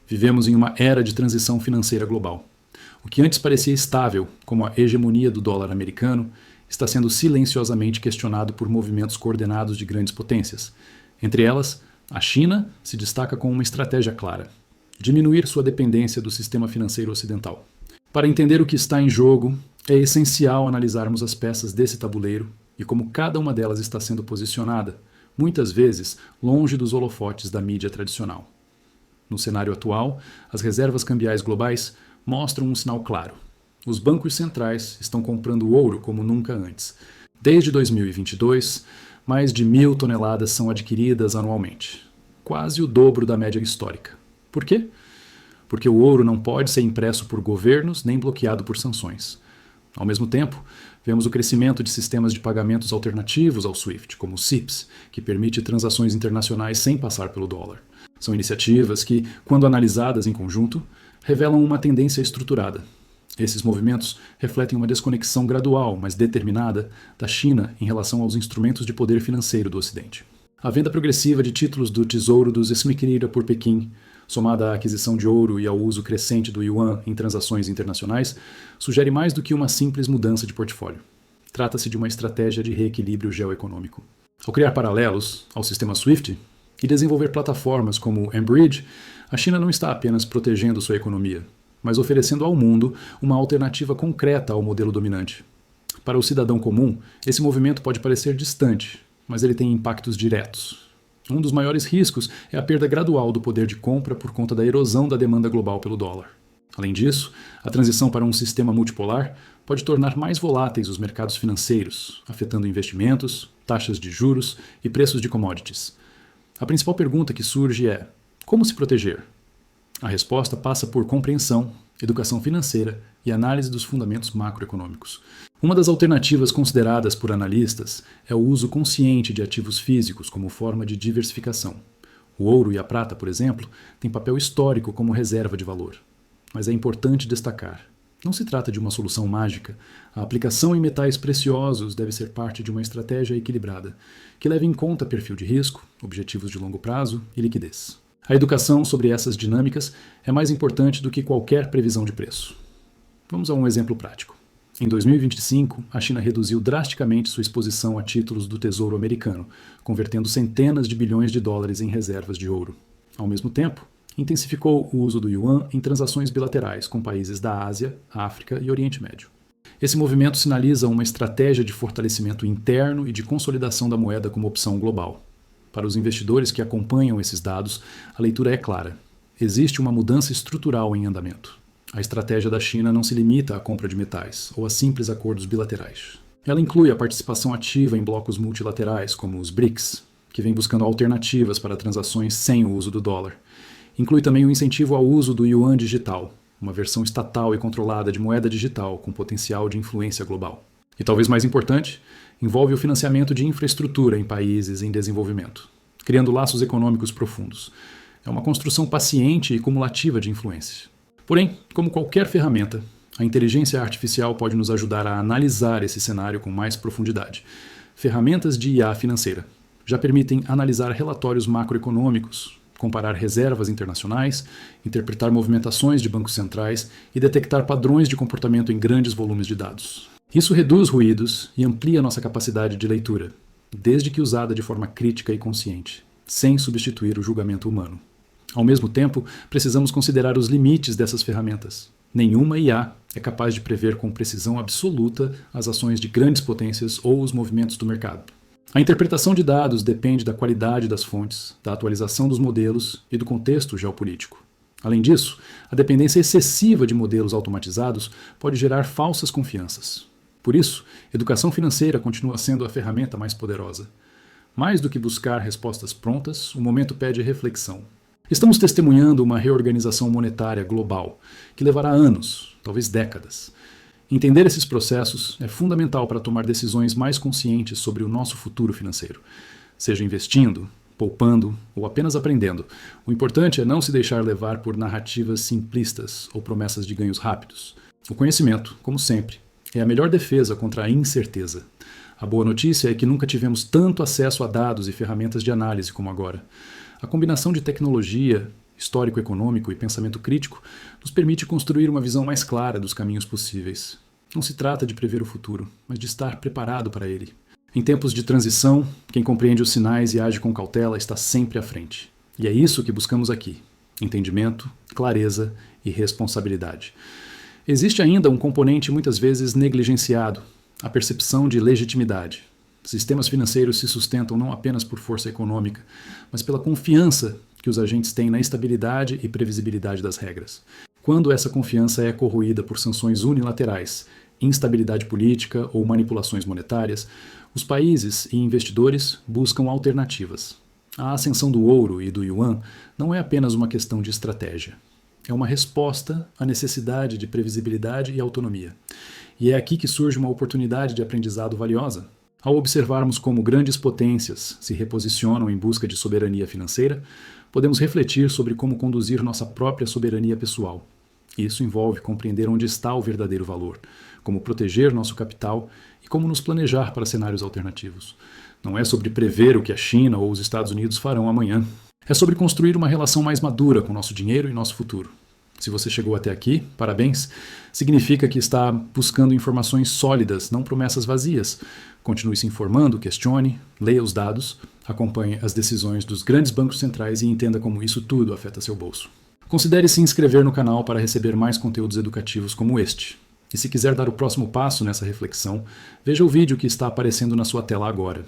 Vivemos em uma era de transição financeira global. O que antes parecia estável, como a hegemonia do dólar americano, está sendo silenciosamente questionado por movimentos coordenados de grandes potências. Entre elas, a China se destaca com uma estratégia clara: diminuir sua dependência do sistema financeiro ocidental. Para entender o que está em jogo, é essencial analisarmos as peças desse tabuleiro e como cada uma delas está sendo posicionada, muitas vezes longe dos holofotes da mídia tradicional. No cenário atual, as reservas cambiais globais mostram um sinal claro. Os bancos centrais estão comprando ouro como nunca antes. Desde 2022, mais de 1.000 toneladas são adquiridas anualmente, quase o dobro da média histórica. Por quê? Porque o ouro não pode ser impresso por governos nem bloqueado por sanções. Ao mesmo tempo, vemos o crescimento de sistemas de pagamentos alternativos ao SWIFT, como o CIPS, que permite transações internacionais sem passar pelo dólar. São iniciativas que, quando analisadas em conjunto, revelam uma tendência estruturada. Esses movimentos refletem uma desconexão gradual, mas determinada, da China em relação aos instrumentos de poder financeiro do Ocidente. A venda progressiva de títulos do Tesouro dos Esmiquirira por Pequim, somada à aquisição de ouro e ao uso crescente do yuan em transações internacionais, sugere mais do que uma simples mudança de portfólio. Trata-se de uma estratégia de reequilíbrio geoeconômico. Ao criar paralelos ao sistema SWIFT e desenvolver plataformas como o mBridge, a China não está apenas protegendo sua economia, mas oferecendo ao mundo uma alternativa concreta ao modelo dominante. Para o cidadão comum, esse movimento pode parecer distante, mas ele tem impactos diretos. Um dos maiores riscos é a perda gradual do poder de compra por conta da erosão da demanda global pelo dólar. Além disso, a transição para um sistema multipolar pode tornar mais voláteis os mercados financeiros, afetando investimentos, taxas de juros e preços de commodities. A principal pergunta que surge é: como se proteger? A resposta passa por compreensão, educação financeira e análise dos fundamentos macroeconômicos. Uma das alternativas consideradas por analistas é o uso consciente de ativos físicos como forma de diversificação. O ouro e a prata, por exemplo, têm papel histórico como reserva de valor. Mas é importante destacar: não se trata de uma solução mágica. A aplicação em metais preciosos deve ser parte de uma estratégia equilibrada, que leve em conta perfil de risco, objetivos de longo prazo e liquidez. A educação sobre essas dinâmicas é mais importante do que qualquer previsão de preço. Vamos a um exemplo prático. Em 2025, a China reduziu drasticamente sua exposição a títulos do Tesouro americano, convertendo centenas de bilhões de dólares em reservas de ouro. Ao mesmo tempo, intensificou o uso do yuan em transações bilaterais com países da Ásia, África e Oriente Médio. Esse movimento sinaliza uma estratégia de fortalecimento interno e de consolidação da moeda como opção global. Para os investidores que acompanham esses dados, a leitura é clara. Existe uma mudança estrutural em andamento. A estratégia da China não se limita à compra de metais ou a simples acordos bilaterais. Ela inclui a participação ativa em blocos multilaterais, como os BRICS, que vem buscando alternativas para transações sem o uso do dólar. Inclui também o incentivo ao uso do yuan digital, uma versão estatal e controlada de moeda digital com potencial de influência global. E talvez mais importante, envolve o financiamento de infraestrutura em países em desenvolvimento, criando laços econômicos profundos. É uma construção paciente e cumulativa de influência. Porém, como qualquer ferramenta, a inteligência artificial pode nos ajudar a analisar esse cenário com mais profundidade. Ferramentas de IA financeira já permitem analisar relatórios macroeconômicos, comparar reservas internacionais, interpretar movimentações de bancos centrais e detectar padrões de comportamento em grandes volumes de dados. Isso reduz ruídos e amplia nossa capacidade de leitura, desde que usada de forma crítica e consciente, sem substituir o julgamento humano. Ao mesmo tempo, precisamos considerar os limites dessas ferramentas. Nenhuma IA é capaz de prever com precisão absoluta as ações de grandes potências ou os movimentos do mercado. A interpretação de dados depende da qualidade das fontes, da atualização dos modelos e do contexto geopolítico. Além disso, a dependência excessiva de modelos automatizados pode gerar falsas confianças. Por isso, educação financeira continua sendo a ferramenta mais poderosa. Mais do que buscar respostas prontas, o momento pede reflexão. Estamos testemunhando uma reorganização monetária global, que levará anos, talvez décadas. Entender esses processos é fundamental para tomar decisões mais conscientes sobre o nosso futuro financeiro. Seja investindo, poupando ou apenas aprendendo, o importante é não se deixar levar por narrativas simplistas ou promessas de ganhos rápidos. O conhecimento, como sempre, é a melhor defesa contra a incerteza. A boa notícia é que nunca tivemos tanto acesso a dados e ferramentas de análise como agora. A combinação de tecnologia, histórico econômico e pensamento crítico nos permite construir uma visão mais clara dos caminhos possíveis. Não se trata de prever o futuro, mas de estar preparado para ele. Em tempos de transição, quem compreende os sinais e age com cautela está sempre à frente. E é isso que buscamos aqui: entendimento, clareza e responsabilidade. Existe ainda um componente muitas vezes negligenciado: a percepção de legitimidade. Sistemas financeiros se sustentam não apenas por força econômica, mas pela confiança que os agentes têm na estabilidade e previsibilidade das regras. Quando essa confiança é corroída por sanções unilaterais, instabilidade política ou manipulações monetárias, os países e investidores buscam alternativas. A ascensão do ouro e do yuan não é apenas uma questão de estratégia. É uma resposta à necessidade de previsibilidade e autonomia. E é aqui que surge uma oportunidade de aprendizado valiosa. Ao observarmos como grandes potências se reposicionam em busca de soberania financeira, podemos refletir sobre como conduzir nossa própria soberania pessoal. Isso envolve compreender onde está o verdadeiro valor, como proteger nosso capital e como nos planejar para cenários alternativos. Não é sobre prever o que a China ou os Estados Unidos farão amanhã. É sobre construir uma relação mais madura com nosso dinheiro e nosso futuro. Se você chegou até aqui, parabéns. Significa que está buscando informações sólidas, não promessas vazias. Continue se informando, questione, leia os dados, acompanhe as decisões dos grandes bancos centrais e entenda como isso tudo afeta seu bolso. Considere se inscrever no canal para receber mais conteúdos educativos como este. E se quiser dar o próximo passo nessa reflexão, veja o vídeo que está aparecendo na sua tela agora.